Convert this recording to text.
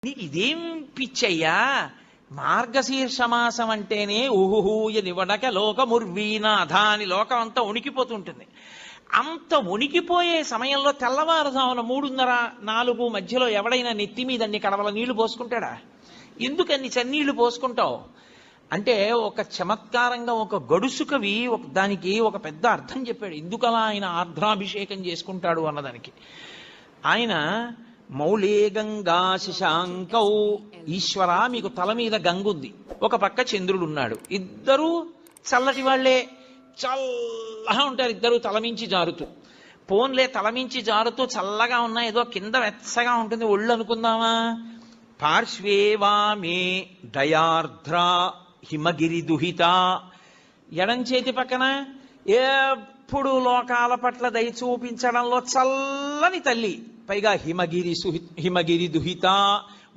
నీకు ఇదేం పిచ్చయ్యా, మార్గశీర్షమాసం అంటేనే ఊహూయ నివడక లోకముర్వీనాథ అని లోకం అంతా ఉనికిపోతుంటుంది. అంత ఉనికిపోయే సమయంలో తెల్లవారుజామున 3:30-4 మధ్యలో ఎవడైనా నెత్తి మీద అన్ని కడవల నీళ్లు పోసుకుంటాడా? ఎందుకు అన్ని చన్నీళ్లు పోసుకుంటావు అంటే, ఒక చమత్కారంగా ఒక గడుసు కవి దానికి ఒక పెద్ద అర్థం చెప్పాడు. ఎందుకలా ఆయన ఆర్ద్రాభిషేకం చేసుకుంటాడు అన్నదానికి. ఆయన మౌళే గంగా శశాంకౌ, ఈశ్వర మీకు తల మీద గంగుంది, ఒక పక్క చంద్రుడు ఉన్నాడు, ఇద్దరూ చల్లటి వాళ్లే, చల్లగా ఉంటారు ఇద్దరు తలమించి జారుతూ. పోన్లే తలమించి జారుతూ చల్లగా ఉన్నా ఏదో కింద వెచ్చగా ఉంటుంది ఒళ్ళు అనుకుందామా. పార్శ్వే వామే దయార్ద్ర హిమగిరి దుహిత, ఎడం చేతి పక్కన ఎప్పుడు లోకాల పట్ల దయ చూపించడంలో చల్లని తల్లి, పైగా హిమగిరి దుహిత